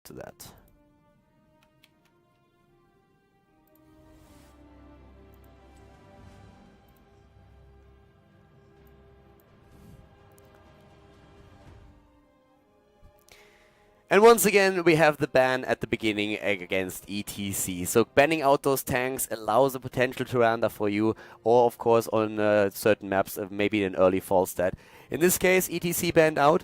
to that. And once again, we have the ban at the beginning against ETC. So banning out those tanks allows a potential Tyrande for you, or of course on certain maps, maybe an early fall stat. In this case, ETC banned out.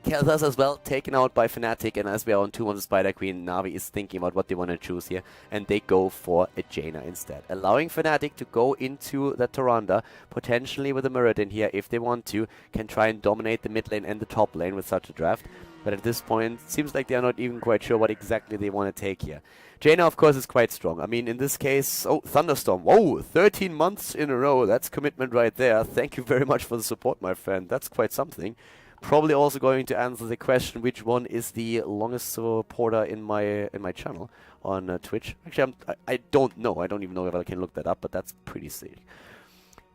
Kael'thas as well, taken out by Fnatic, and as we are on 2 on the Spider Queen, Navi is thinking about what they want to choose here, and they go for a Jaina instead, allowing Fnatic to go into the Tyrande, potentially with a Muradin here, if they want to, can try and dominate the mid lane and the top lane with such a draft. But at this point, it seems like they are not even quite sure what exactly they want to take here. Jaina, of course, is quite strong. I mean, in this case, oh, Thunderstorm. Whoa, 13 months in a row. That's commitment right there. Thank you very much for the support, my friend. That's quite something. Probably also going to answer the question, which one is the longest supporter in my channel on Twitch. Actually, I don't know. I don't even know if I can look that up, but that's pretty sick.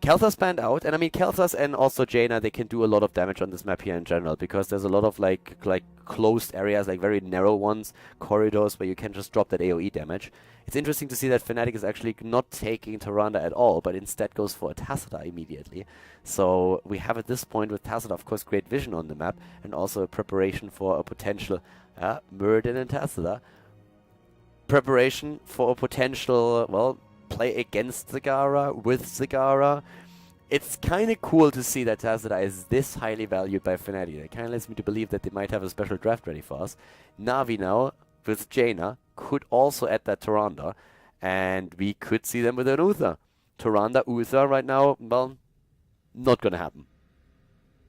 Kael'thas banned out, and I mean Kael'thas and also Jaina, they can do a lot of damage on this map here in general, because there's a lot of like closed areas, like very narrow ones, corridors where you can just drop that AoE damage. It's interesting to see that Fnatic is actually not taking Tyrande at all, but instead goes for a Tacita immediately. So we have at this point with Tacita, of course, great vision on the map, and also a preparation for a potential Muradin and Tacita. Preparation for a potential, well, play against Zagara, with Zagara. It's kind of cool to see that Tacita is this highly valued by Fnatic. It kind of leads me to believe that they might have a special draft ready for us. Navi now, with Jaina, could also add that Tyrande, and we could see them with an Uther. Tyrande, Uther right now, well, not going to happen.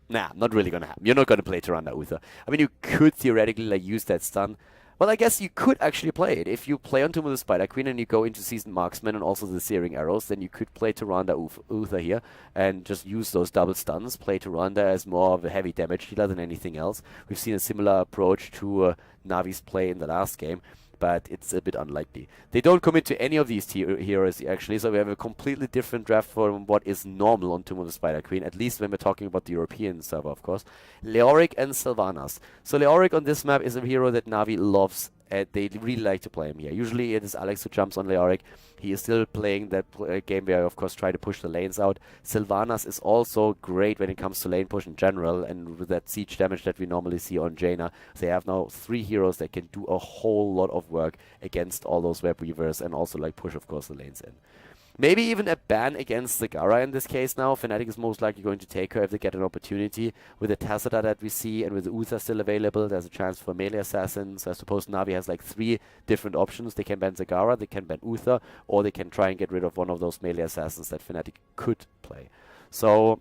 Nah, not really going to happen. You're not going to play Tyrande, Uther. I mean, you could theoretically like use that stun. Well, I guess you could actually play it. If you play on Tomb of the Spider Queen and you go into Seasoned Marksman and also the Searing Arrows, then you could play Tyrande Uther here and just use those double stuns, play Tyrande as more of a heavy damage dealer than anything else. We've seen a similar approach to Navi's play in the last game, but it's a bit unlikely. They don't commit to any of these heroes actually, so we have a completely different draft from what is normal on Tomb of the Spider Queen, at least when we're talking about the European server, of course. Leoric and Sylvanas. So Leoric on this map is a hero that Navi loves. They really like to play him here. Usually it is Alex who jumps on Leoric. He is still playing that game where, of course, try to push the lanes out. Sylvanas is also great when it comes to lane push in general, and with that siege damage that we normally see on Jaina, they have now 3 heroes that can do a whole lot of work against all those web weavers and also like push, of course, the lanes in. Maybe even a ban against Zagara in this case now. Fnatic is most likely going to take her if they get an opportunity. With the Tacita that we see and with the Uther still available, there's a chance for melee assassins. I suppose Navi has like 3 different options. They can ban Zagara, they can ban Uther, or they can try and get rid of one of those melee assassins that Fnatic could play. So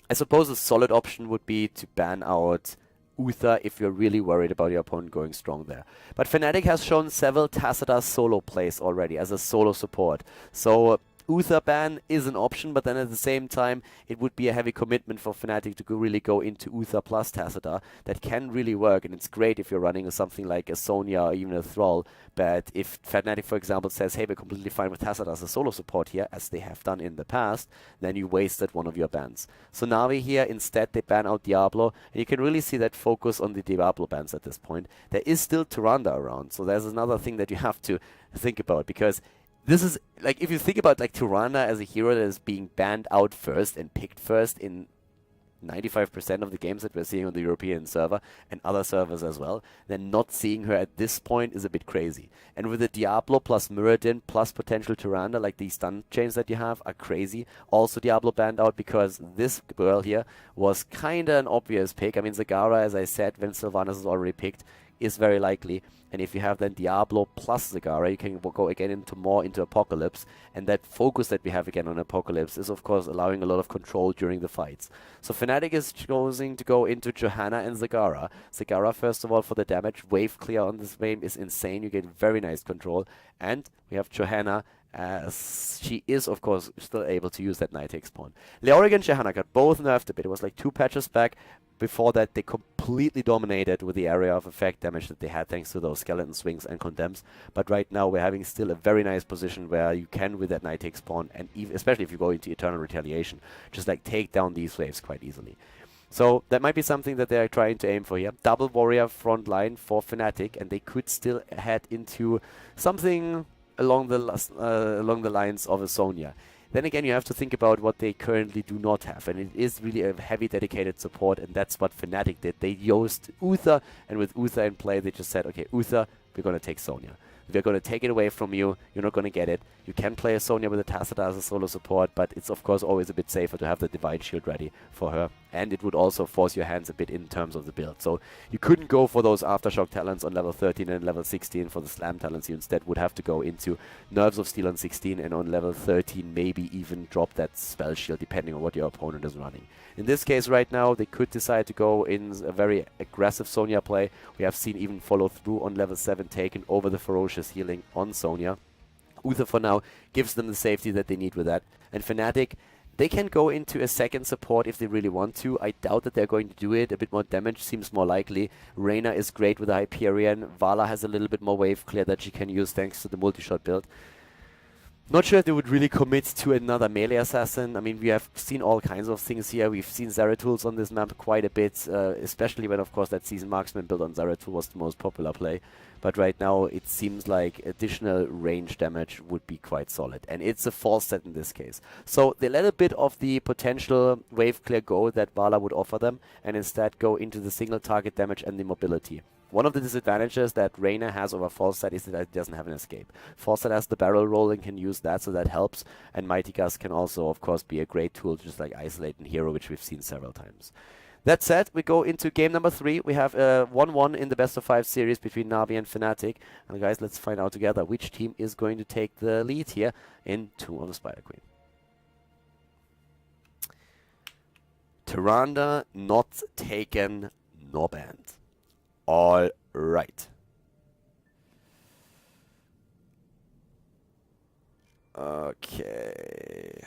I suppose a solid option would be to ban out Uther if you're really worried about your opponent going strong there. But Fnatic has shown several Tacita solo plays already as a solo support. So Uther ban is an option, but then at the same time it would be a heavy commitment for Fnatic to really go into Uther plus Tacita. That can really work, and it's great if you're running something like a Sonya or even a Thrall. But if Fnatic, for example, says, hey, we're completely fine with Tacita as a solo support here, as they have done in the past, then you wasted one of your bans. So Navi here, instead, they ban out Diablo, and you can really see that focus on the Diablo bans at this point. There is still Tyrande around, so there's another thing that you have to think about, because this is, like, if you think about, like, Tyrande as a hero that is being banned out first and picked first in 95% of the games that we're seeing on the European server and other servers as well, then not seeing her at this point is a bit crazy. And with the Diablo plus Muradin plus potential Tyrande, like these stun chains that you have are crazy. Also Diablo banned out because this girl here was kinda an obvious pick. I mean, Zagara, as I said, when Sylvanas is already picked, is very likely. And if you have then Diablo plus Zagara, you can go again into Apocalypse, and that focus that we have again on Apocalypse is of course allowing a lot of control during the fights. So Fnatic is choosing to go into Johanna and Zagara. Zagara, first of all, for the damage, wave clear on this game is insane. You get very nice control. And we have Johanna, as she is, of course, still able to use that Night Take spawn. Leoric and Johanna got both nerfed a bit. It was like 2 patches back. Before that, they completely dominated with the area of effect damage that they had thanks to those skeleton swings and condemns. But right now, we're having still a very nice position where you can, with that Night Take spawn, and especially if you go into Eternal Retaliation, just like take down these waves quite easily. So that might be something that they're trying to aim for here. Double warrior front line for Fnatic, and they could still head into something along the lines of a Sonya. Then again, you have to think about what they currently do not have, and it is really a heavy dedicated support, and that's what Fnatic did. They used Uther, and with Uther in play, they just said, okay, Uther, we're going to take Sonya. We're going to take it away from you. You're not going to get it. You can play a Sonya with a Tacita as a solo support, but it's of course always a bit safer to have the Divine Shield ready for her. And it would also force your hands a bit in terms of the build. So you couldn't go for those Aftershock talents on level 13 and level 16 for the Slam talents. You instead would have to go into Nerves of Steel on 16 and on level 13 maybe even drop that Spell Shield depending on what your opponent is running. In this case right now, they could decide to go in a very aggressive Sonya play. We have seen even follow through on level 7 taken over the Ferocious Healing on Sonya. Uther for now gives them the safety that they need with that. And Fnatic, they can go into a second support if they really want to. I doubt that they're going to do it. A bit more damage seems more likely. Reyna is great with the Hyperion. Vala has a little bit more wave clear that she can use thanks to the multi-shot build. Not sure if they would really commit to another melee assassin. I mean, we have seen all kinds of things here. We've seen Zeratul on this map quite a bit, especially when, of course, that Season Marksman build on Zeratul was the most popular play. But right now, it seems like additional range damage would be quite solid. And it's a false set in this case. So they let a bit of the potential wave clear go that Vala would offer them, and instead go into the single target damage and the mobility. One of the disadvantages that Reyna has over Falstad is that it doesn't have an escape. Falstad has the barrel roll and can use that, so that helps. And Mighty Gus can also, of course, be a great tool, just like Isolate and Hero, which we've seen several times. That said, we go into game number 3. We have a 1-1 in the best of 5 series between NaVi and Fnatic. And guys, let's find out together which team is going to take the lead here in Tomb of the Spider Queen. Tyrande not taken nor banned. All right. Okay.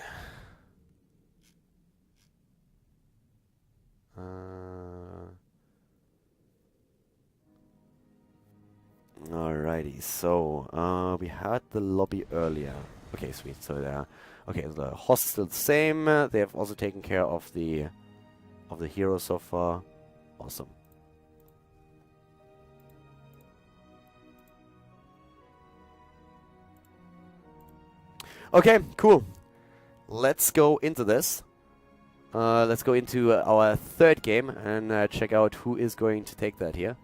Alrighty. So we had the lobby earlier. Okay, sweet. So there. Okay, the host is still the same. They have also taken care of the hero so far. Awesome. Okay, cool. Let's go into this. Let's go into our third game and check out who is going to take that here.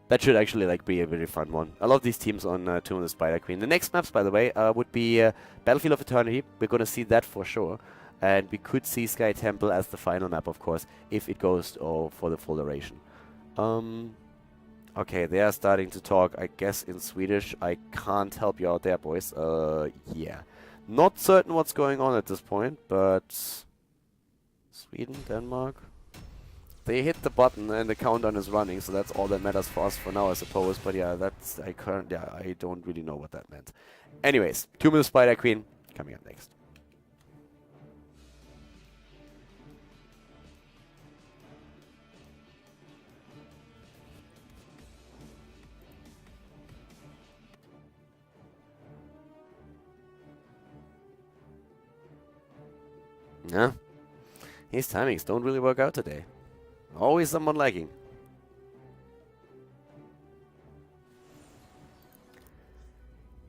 That should actually be a very fun one. I love these teams on Tomb of the Spider Queen. The next maps, by the way, would be Battlefield of Eternity. We're going to see that for sure. And we could see Sky Temple as the final map, of course, if it goes for the full duration. Okay, they are starting to talk, I guess, in Swedish. I can't help you out there, boys. Yeah. Not certain what's going on at this point, but... Sweden, Denmark... They hit the button and the countdown is running, so that's all that matters for us for now, I suppose. But yeah, that's... I don't really know what that meant. Anyways, Tomb of the Spider Queen, coming up next. Yeah, his timings don't really work out today. Always someone lagging.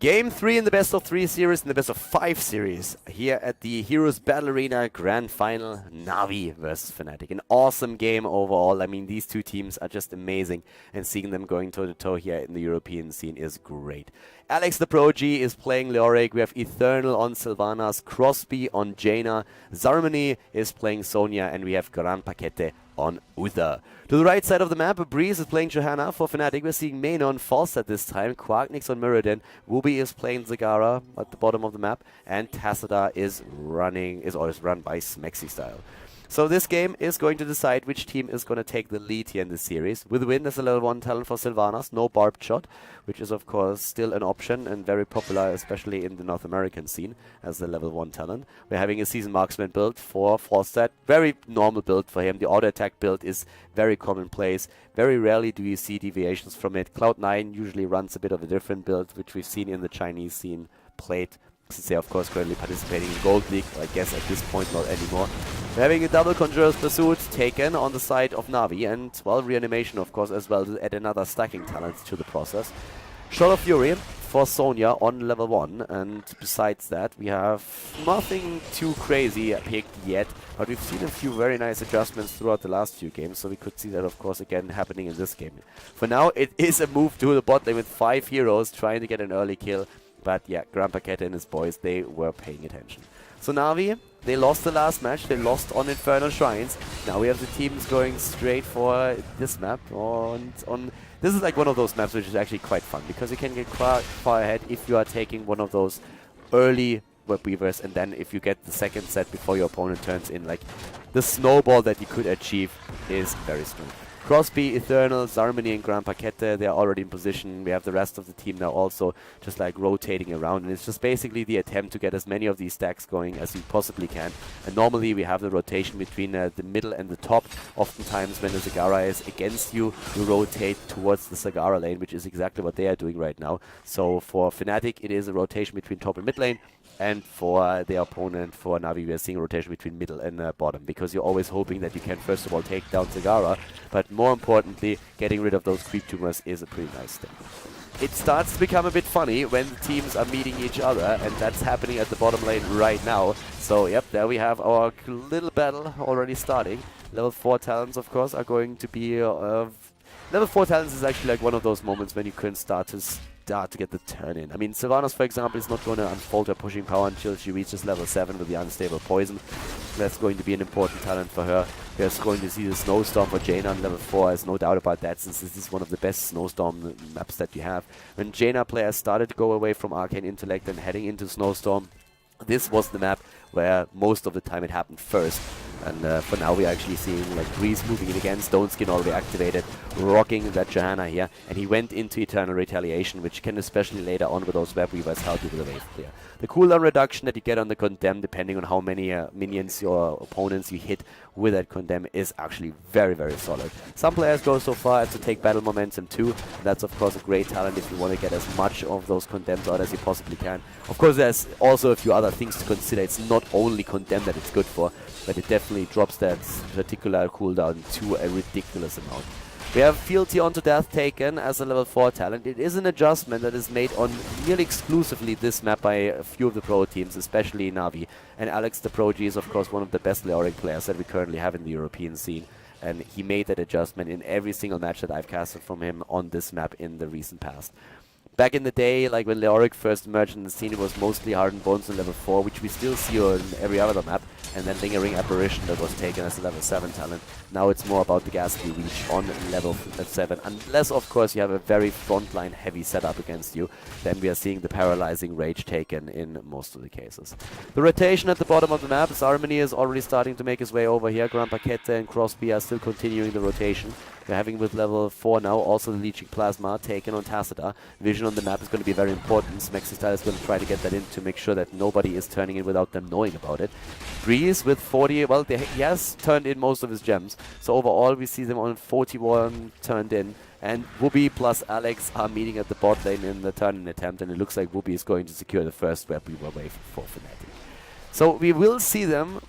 Game 3 in the best of 3 series, in the best of 5 series, here at the Heroes Battle Arena Grand Final, NaVi versus Fnatic. An awesome game overall. I mean, these two teams are just amazing, and seeing them going toe-to-toe here in the European scene is great. Alex the Pro G is playing Leoric. We have Eternal on Sylvanas, Crosby on Jaina, Zarmony is playing Sonya, and we have Gran Paquete on Uther. To the right side of the map, Breeze is playing Johanna for Fnatic. We're seeing Main on Falstad this time. Quarknix on Mirrodin. Wooby is playing Zagara at the bottom of the map. And Tacita is always run by Smexy style. So this game is going to decide which team is going to take the lead here in this series. With Win as a level 1 talent for Sylvanas, no barbed shot, which is of course still an option and very popular, especially in the North American scene as the level 1 talent. We're having a Season Marksman build for Falstad, very normal build for him. The auto attack build is very commonplace. Very rarely do you see deviations from it. Cloud9 usually runs a bit of a different build, which we've seen in the Chinese scene played since they are of course currently participating in Gold League. I guess at this point not anymore. We're having a double Conjurer's Pursuit taken on the side of NaVi, and well, Reanimation of course as well to add another stacking talent to the process. Shot of Fury for Sonya on level 1, and besides that we have nothing too crazy picked yet, but we've seen a few very nice adjustments throughout the last few games, so we could see that of course again happening in this game. For now it is a move to the bot lane with 5 heroes trying to get an early kill, but yeah, Grandpa Keta and his boys, they were paying attention. So NaVi, they lost the last match, they lost on Infernal Shrines. Now we have the teams going straight for this map, and this is like one of those maps which is actually quite fun, because you can get quite far ahead if you are taking one of those early web weavers, and then if you get the second set before your opponent turns in, like the snowball that you could achieve is very strong. Crosby, Eternal, Zarmini and Grandpa Keta, they are already in position. We have the rest of the team now also just like rotating around, and it's just basically the attempt to get as many of these stacks going as you possibly can. And normally we have the rotation between the middle and the top. Oftentimes when the Zagara is against you, you rotate towards the Zagara lane, which is exactly what they are doing right now. So for Fnatic it is a rotation between top and mid lane, and for their opponent, for NaVi, we are seeing a rotation between middle and bottom, because you're always hoping that you can first of all take down Zagara, but more importantly, getting rid of those creep tumors is a pretty nice thing. It starts to become a bit funny when the teams are meeting each other, and that's happening at the bottom lane right now. So yep, there we have our little battle already starting. Level 4 talents, of course, are going to be... level 4 talents is actually like one of those moments when you can start to get the turn in. I mean, Sylvanas, for example, is not going to unfold her pushing power until she reaches level 7 with the Unstable Poison. That's going to be an important talent for her. We're going to see the Snowstorm for Jaina on level 4, there's no doubt about that, since this is one of the best Snowstorm maps that you have. When Jaina players started to go away from Arcane Intellect and heading into Snowstorm, this was the map where most of the time it happened first. And for now we're actually seeing like Grease moving in again, Stone Skin already activated, rocking that Johanna here, and he went into Eternal Retaliation, which can especially later on with those Web Weavers help you with the wave clear. The cooldown reduction that you get on the Condemn, depending on how many minions or opponents you hit with that Condemn, is actually very, very solid. Some players go so far as to take Battle Momentum too, and that's of course a great talent if you want to get as much of those Condemns out as you possibly can. Of course there's also a few other things to consider. It's not only Condemn that it's good for, but it definitely drops that particular cooldown to a ridiculous amount. We have Fealty Onto Death taken as a level 4 talent. It is an adjustment that is made on nearly exclusively this map by a few of the pro teams, especially NaVi. And Alex the Pro G is of course one of the best Leoric players that we currently have in the European scene. And he made that adjustment in every single match that I've casted from him on this map in the recent past. Back in the day, like when Leoric first emerged in the scene, it was mostly Hardened Bones on level 4, which we still see on every other map, and then Lingering Apparition that was taken as a level 7 talent. Now it's more about the Ghastly Reach on level 7, unless of course you have a very frontline heavy setup against you, then we are seeing the Paralyzing Rage taken in most of the cases. The rotation at the bottom of the map, Zarmini is already starting to make his way over here. Grandpa Keta and Crosby are still continuing the rotation. We're having with level 4 now also the Leeching Plasma taken on Tacita. Vision on the map is going to be very important. Smexistyle is going to try to get that in to make sure that nobody is turning in without them knowing about it. Breeze with 40, well, he has turned in most of his gems. So overall we see them on 41 turned in. And Whoopi plus Alex are meeting at the bot lane in the turn-in attempt, and it looks like Whoopi is going to secure the first Web Weaver wave for Fnatic. So we will see them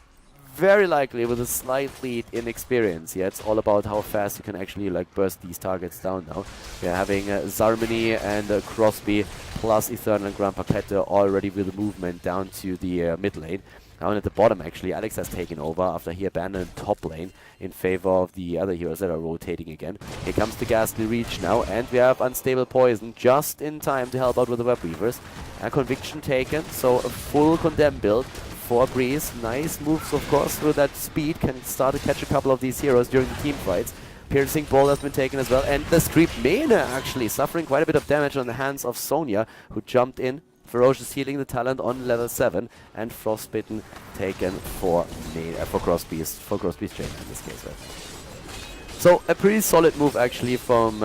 very likely with a slight lead in experience. Yeah, it's all about how fast you can actually like burst these targets down now. We're having Zarmini and Crosby plus Eternal and Grandpa Keta already with the movement down to the mid lane. Down at the bottom actually, Alex has taken over after he abandoned top lane in favor of the other heroes that are rotating again. Here comes the Ghastly Reach now, and we have Unstable Poison just in time to help out with the Web Weavers. And Conviction taken, so a full Condemn build for Breeze. Nice moves, of course, through that speed. Can start to catch a couple of these heroes during the team fights. Piercing Ball has been taken as well. And the Screep Mena actually suffering quite a bit of damage on the hands of Sonya, who jumped in. Ferocious Healing the talent on level 7. And Frostbitten taken for Crosby's Jaina in this case. Right? So a pretty solid move actually from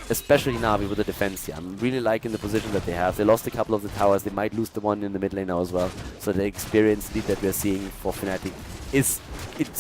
especially NaVi with the defense here. I'm really liking the position that they have. They lost a couple of the towers. They might lose the one in the mid lane now as well. So the experience lead that we're seeing for Fnatic it's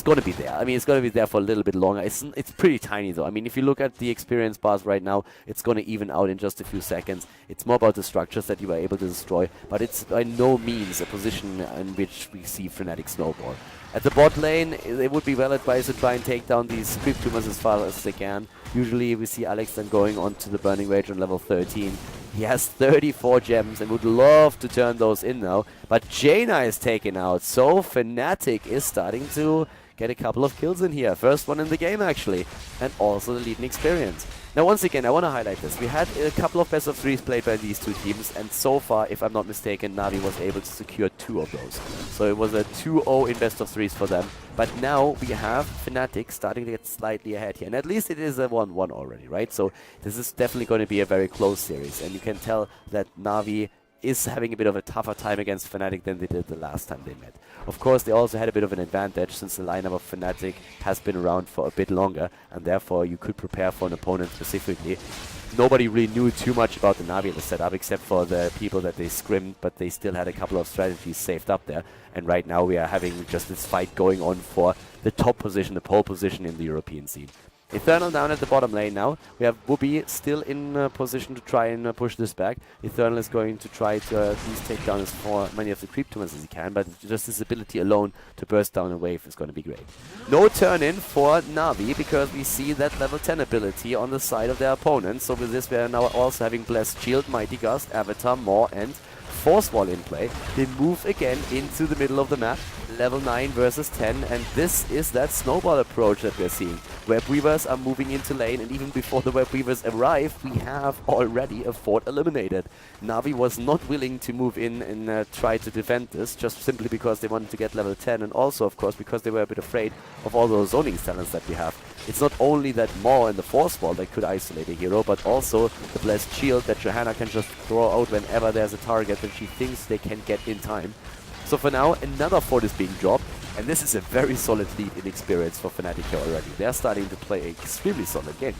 going to be there. I mean, it's going to be there for a little bit longer. It's pretty tiny, though. I mean, if you look at the experience bars right now, it's going to even out in just a few seconds. It's more about the structures that you are able to destroy, but it's by no means a position in which we see Fnatic snowball. At the bot lane, it would be well advised to try and take down these creep tumors as far as they can. Usually we see Alex then going on to the Burning Rage on level 13. He has 34 gems and would love to turn those in now. But Jaina is taken out, so Fnatic is starting to get a couple of kills in here. First one in the game, actually. And also the leading experience. Now, once again, I want to highlight this. We had a couple of best of threes played by these two teams, and so far, if I'm not mistaken, Navi was able to secure 2 of those. So it was a 2-0 in best of threes for them. But now we have Fnatic starting to get slightly ahead here. And at least it is a 1-1 already, right? So this is definitely going to be a very close series. And you can tell that Navi is having a bit of a tougher time against Fnatic than they did the last time they met. Of course, they also had a bit of an advantage since the lineup of Fnatic has been around for a bit longer, and therefore you could prepare for an opponent specifically. Nobody really knew too much about the Navi setup except for the people that they scrimmed, but they still had a couple of strategies saved up there. And right now we are having just this fight going on for the top position, the pole position in the European scene. Eternal down at the bottom lane now. We have Whoopi still in position to try and push this back. Eternal is going to try to at least take down as many of the creep tumors as he can, but just his ability alone to burst down a wave is going to be great. No turn in for Navi because we see that level 10 ability on the side of their opponent. So with this we are now also having Blessed Shield, Mighty Gust, Avatar, Maw and Force Wall in play. They move again into the middle of the map. Level 9 versus 10, and this is that snowball approach that we're seeing. Web Weavers are moving into lane, and even before the Web Weavers arrive, we have already a fort eliminated. Navi was not willing to move in and try to defend this, just simply because they wanted to get level 10, and also, of course, because they were a bit afraid of all those zoning talents that we have. It's not only that Maw and the Force Wall that could isolate a hero, but also the Blessed Shield that Johanna can just throw out whenever there's a target that she thinks they can get in time. So for now, another fort is being dropped, and this is a very solid lead in experience for Fnatic here already. They're starting to play an extremely solid game.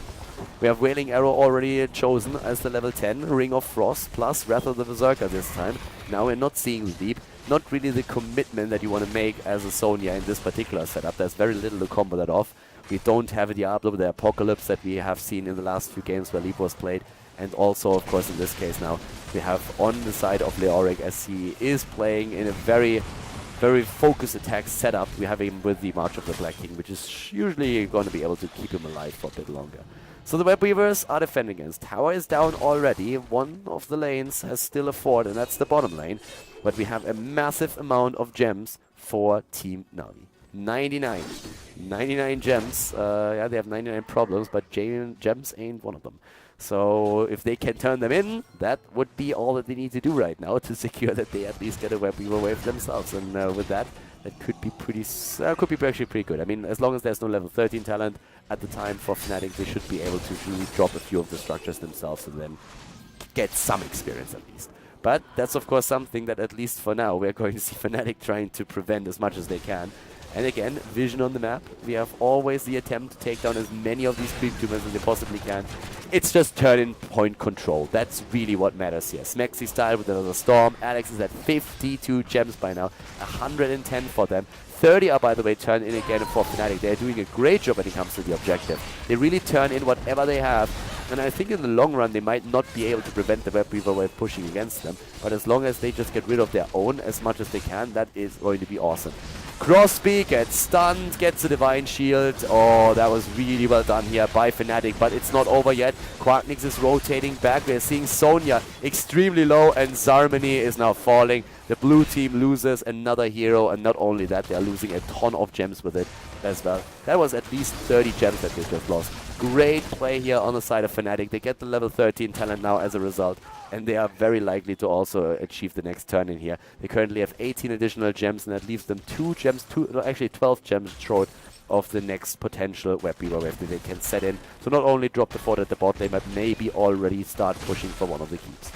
We have Wailing Arrow already chosen as the level 10, Ring of Frost, plus Wrath of the Berserker this time. Now we're not seeing the deep, not really the commitment that you want to make as a Sonya in this particular setup. There's very little to combo that off. We don't have a Diablo, the Apocalypse that we have seen in the last few games where Leap was played. And also, of course, in this case now, we have on the side of Leoric, as he is playing in a very, very focused attack setup, we have him with the March of the Black King, which is usually going to be able to keep him alive for a bit longer. So the Web Weavers are defending against. Tower is down already. One of the lanes has still a fort, and that's the bottom lane. But we have a massive amount of gems for Team Navi. 99. 99 gems. Yeah, they have 99 problems, but gems ain't one of them. So if they can turn them in, that would be all that they need to do right now to secure that they at least get a Web Weaver wave themselves. And with that, that could be actually pretty good. I mean, as long as there's no level 13 talent at the time for Fnatic, they should be able to really drop a few of the structures themselves and then get some experience at least. But that's of course something that at least for now we're going to see Fnatic trying to prevent as much as they can. And again, vision on the map. We have always the attempt to take down as many of these creep tumors as they possibly can. It's just turn-in point control. That's really what matters here. Smexy style with another storm. Alex is at 52 gems by now. 110 for them. 30 are, by the way, turned in again for Fnatic. They're doing a great job when it comes to the objective. They really turn in whatever they have. And I think in the long run, they might not be able to prevent the Web Weaver wave pushing against them. But as long as they just get rid of their own as much as they can, that is going to be awesome. Crosby gets stunned, gets a Divine Shield. Oh, that was really well done here by Fnatic, but it's not over yet. Quacknix is rotating back. We're seeing Sonya extremely low, and Zarmany is now falling. The blue team loses another hero, and not only that, they're losing a ton of gems with it as well. That was at least 30 gems that they just lost. Great play here on the side of Fnatic. They get the level 13 talent now as a result, and they are very likely to also achieve the next turn in here. They currently have 18 additional gems, and that leaves them 12 gems short of the next potential Web Weaver wave that they can set in. So not only drop the fort at the bot lane, but maybe already start pushing for one of the keeps.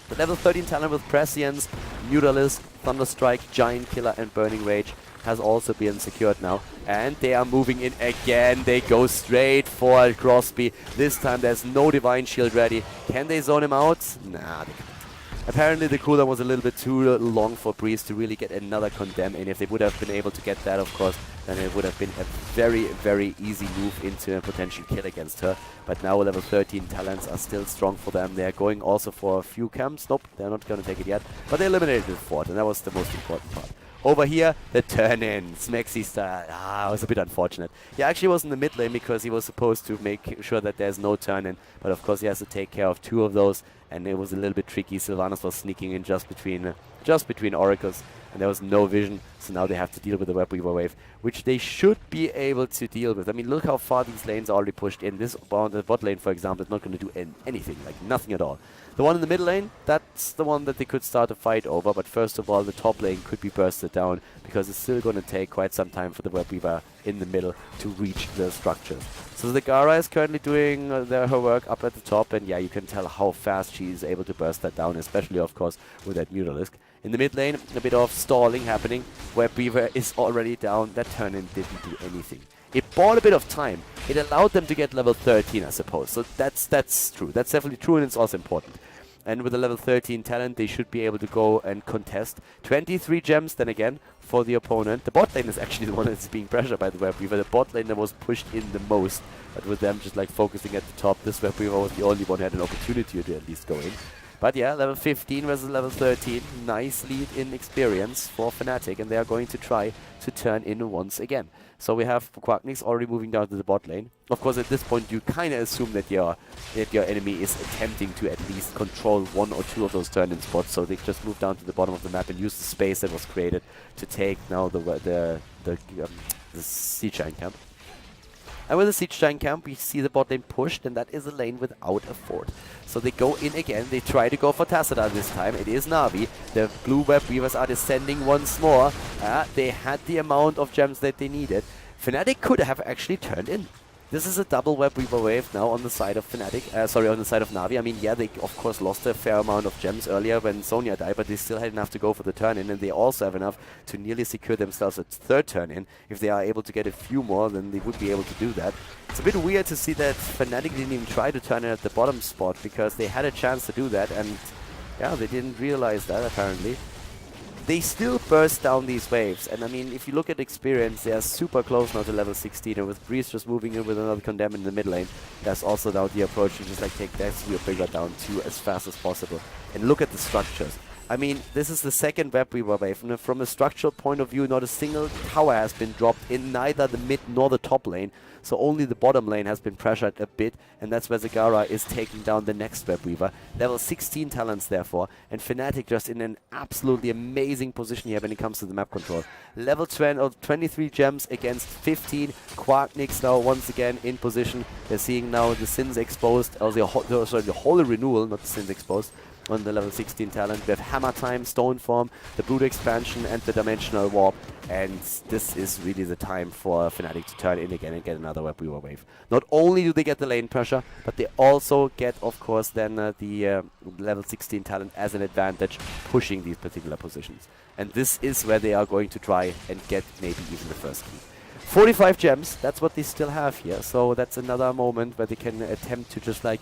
The level 13 talent with Prescience, Mutalisk, Thunderstrike, Giant Killer, and Burning Rage has also been secured now. And they are moving in again. They go straight for Crosby. This time there's no Divine Shield ready. Can they zone him out? Nah, they can't. Apparently the cooldown was a little bit too long for Breeze to really get another condemn, and if they would have been able to get that, of course, then it would have been a very, very easy move into a potential kill against her. But now level 13 talents are still strong for them. They're going also for a few camps. Nope, they're not going to take it yet. But they eliminated the fort, and that was the most important part. Over here, the turn-in, Smexy style. It was a bit unfortunate. He actually was in the mid lane because he was supposed to make sure that there's no turn-in. But of course, he has to take care of 2 of those, and it was a little bit tricky. Sylvanas was sneaking in just between Oracles, and there was no vision. So now they have to deal with the Web Weaver wave, which they should be able to deal with. I mean, look how far these lanes are already pushed in. This bot lane, for example, is not going to do anything, like nothing at all. The one in the mid lane, that's the one that they could start a fight over, but first of all, the top lane could be bursted down, because it's still going to take quite some time for the Web Weaver in the middle to reach the structures. So the Gara is currently doing her work up at the top, and yeah, you can tell how fast she is able to burst that down, especially, of course, with that Mutalisk. In the mid lane, a bit of stalling happening. Web Weaver is already down. That turn-in didn't do anything. It bought a bit of time. It allowed them to get level 13, I suppose. So that's true. That's definitely true, and it's also important. And with a level 13 talent, they should be able to go and contest. 23 gems, then again, for the opponent. The bot lane is actually the one that's being pressured by the Web Weaver. The bot lane that was pushed in the most. But with them just like focusing at the top, this Web Weaver was the only one who had an opportunity to at least go in. But yeah, level 15 versus level 13. Nice lead in experience for Fnatic, and they are going to try to turn in once again. So we have Quacknix already moving down to the bot lane. Of course, at this point, you kind of assume that your enemy is attempting to at least control 1 or 2 of those turn-in spots. So they just move down to the bottom of the map and use the space that was created to take now the Siege Giant camp. And with the Siege Giant camp, we see the bot lane pushed, and that is a lane without a fort. So they go in again. They try to go for Tassadar this time. It is NaVi. The blue Web Weavers are descending once more. They had the amount of gems that they needed. Fnatic could have actually turned in. This is a double Web Weaver wave now on the side of Fnatic. On the side of NaVi. I mean, yeah, they of course lost a fair amount of gems earlier when Sonya died, but they still had enough to go for the turn-in, and they also have enough to nearly secure themselves a 3rd turn-in. If they are able to get a few more, then they would be able to do that. It's a bit weird to see that Fnatic didn't even try to turn in at the bottom spot, because they had a chance to do that, and yeah, they didn't realize that apparently. They still burst down these waves, and I mean, if you look at experience, they are super close now to level 16, and with Breeze just moving in with another condemn in the mid lane, that's also now the approach to just like take that Spear Bigger down too as fast as possible. And look at the structures. I mean, this is the 2nd Web Weaver wave, and from a structural point of view, not a single tower has been dropped in neither the mid nor the top lane, so only the bottom lane has been pressured a bit, and that's where Zagara is taking down the next Web Weaver. Level 16 talents, therefore, and Fnatic just in an absolutely amazing position here when it comes to the map control. Level 23 gems against 15. Quacknix now once again in position. They're seeing now the Sins exposed, the Holy Renewal, not the Sins exposed, on the level 16 talent. We have Hammer Time, Stone Form, the Brute Expansion, and the Dimensional Warp. And this is really the time for Fnatic to turn in again and get another Web Weaver wave. Not only do they get the lane pressure, but they also get, of course, then the level 16 talent as an advantage, pushing these particular positions. And this is where they are going to try and get maybe even the first key. 45 gems, that's what they still have here. So that's another moment where they can attempt to just like,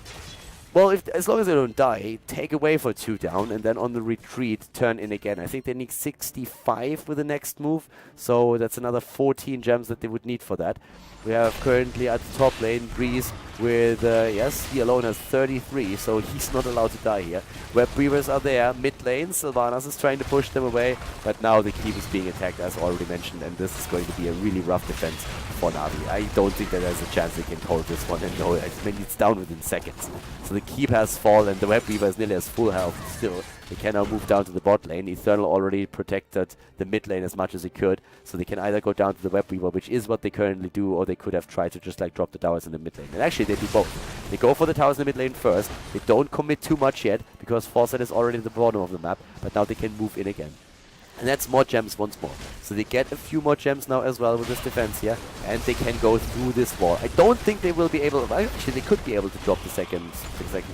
well, as long as they don't die, take away for 2 down, and then on the retreat, turn in again. I think they need 65 with the next move, so that's another 14 gems that they would need for that. We have currently at the top lane Breeze with, yes, he alone has 33, so he's not allowed to die here. Web Weavers are there, mid lane, Sylvanas is trying to push them away, but now the keep is being attacked as already mentioned, and this is going to be a really rough defense for NaVi. I don't think that there's a chance they can hold this one, and no, I mean, it's down within seconds. So the keep has fallen, the Web Weaver is nearly as full health still. They can now move down to the bot lane. Eternal already protected the mid lane as much as he could, so they can either go down to the Web Weaver, which is what they currently do, or they could have tried to just like drop the towers in the mid lane. And actually they do both. They go for the towers in the mid lane first. They don't commit too much yet, because Foresight is already at the bottom of the map, but now they can move in again. And that's more gems once more. So they get a few more gems now as well with this defense here. And they can go through this wall. I don't think they will be able... Well, actually, they could be able to drop the second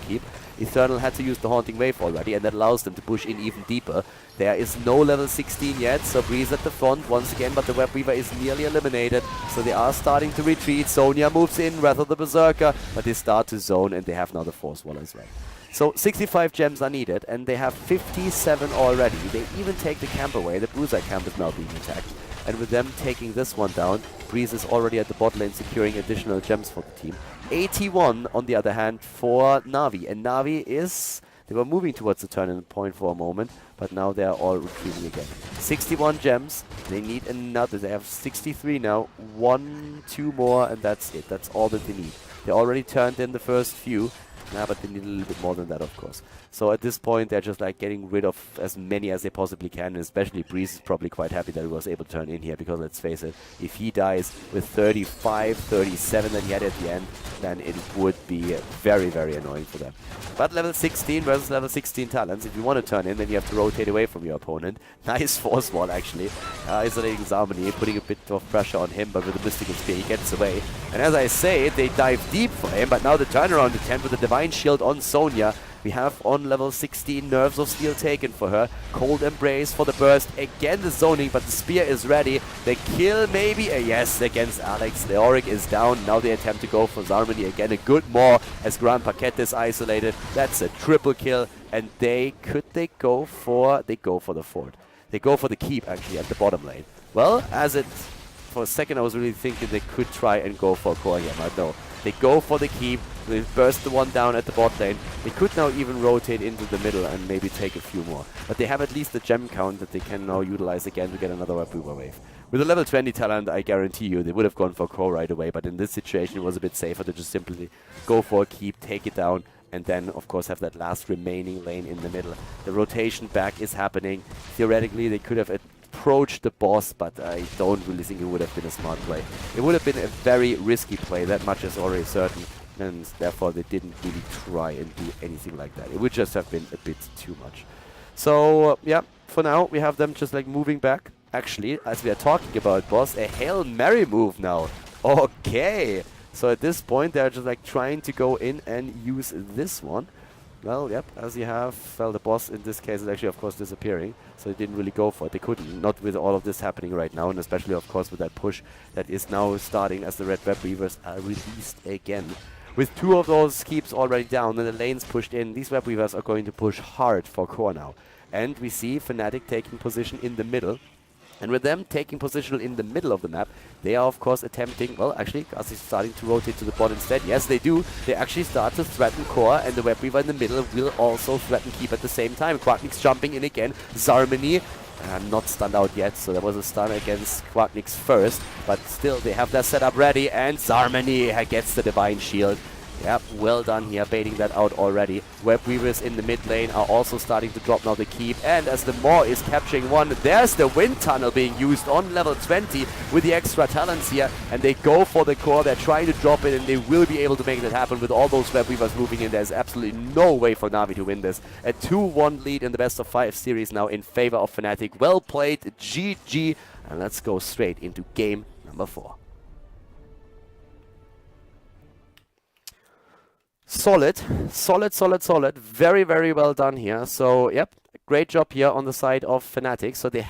keep. Eternal had to use the Haunting Wave already, and that allows them to push in even deeper. There is no level 16 yet, so Breeze at the front once again, but the Web Weaver is nearly eliminated. So they are starting to retreat. Sonya moves in, Wrath of the Berserker, but they start to zone, and they have now the Force Wall as well. So 65 gems are needed, and they have 57 already. They even take the camp away. The Bruiser camp is now being attacked. And with them taking this one down, Breeze is already at the bot lane securing additional gems for the team. 81 on the other hand for NaVi. And NaVi is... They were moving towards the turning point for a moment, but now they are all retreating again. 61 gems. They need another. They have 63 now. 1, 2 more, and that's it. That's all that they need. They already turned in the first few. Yeah, but they need a little bit more than that, of course. So at this point, they're just like getting rid of as many as they possibly can, and especially Breeze is probably quite happy that he was able to turn in here, because let's face it, if he dies with 35, 37 that he had at the end, then it would be very, very annoying for them. But level 16 versus level 16 talents, if you want to turn in, then you have to rotate away from your opponent. Nice force wall, actually. Isolating Zarmony, putting a bit of pressure on him, but with the Mystical Spear, he gets away. And as I say, they dive deep for him, but now the turnaround attempt with the Divine Shield on Sonya. We have on level 16 Nerves of Steel taken for her. Cold Embrace for the burst. Again the zoning, but the spear is ready. The kill maybe? Yes, against Alex. The Auric is down. Now they attempt to go for Zarmony again. A good more as Grand Paquette is isolated. That's a triple kill. And they go for the fort. They go for the keep actually at the bottom lane. Well, for a second I was really thinking they could try and go for a core here, but no. They go for the keep. They burst the one down at the bot lane. They could now even rotate into the middle and maybe take a few more. But they have at least the gem count that they can now utilize again to get another Web Weaver wave. With a level 20 talent, I guarantee you, they would have gone for core right away. But in this situation, it was a bit safer to just simply go for a keep, take it down, and then, of course, have that last remaining lane in the middle. The rotation back is happening. Theoretically, they could have approached the boss, but I don't really think it would have been a smart play. It would have been a very risky play, that much is already certain, and therefore they didn't really try and do anything like that. It would just have been a bit too much. So, yeah, for now, we have them just like moving back. Actually, as we are talking about boss, a Hail Mary move now. Okay. So at this point, they're just like trying to go in and use this one. Well, yep, as you have, well, the boss in this case is actually, of course, disappearing. So they didn't really go for it. They couldn't, not with all of this happening right now, and especially, of course, with that push that is now starting as the Red Web Weavers are released again. With 2 of those keeps already down and the lanes pushed in, these Web Weavers are going to push hard for core now. And we see Fnatic taking position in the middle. And with them taking position in the middle of the map, they are of course attempting, well actually, Gus is starting to rotate to the bot instead. Yes, they do. They actually start to threaten core, and the Web Weaver in the middle will also threaten keep at the same time. Quacknix jumping in again. Zarmony, not stunned out yet, so there was a stun against Quacknix first, but still they have their setup ready, and Zarmony gets the Divine Shield. Yep, well done here, baiting that out already. Web Weavers in the mid lane are also starting to drop now the keep, and as the Maw is capturing one, there's the Wind Tunnel being used on level 20 with the extra talents here, and they go for the core. They're trying to drop it, and they will be able to make that happen with all those Web Weavers moving in. There's absolutely no way for NaVi to win this. A 2-1 lead in the best of 5 series now in favor of Fnatic. Well played, GG, and let's go straight into game number 4. Solid. Very, very well done here. So, yep, great job here on the side of Fnatic. So they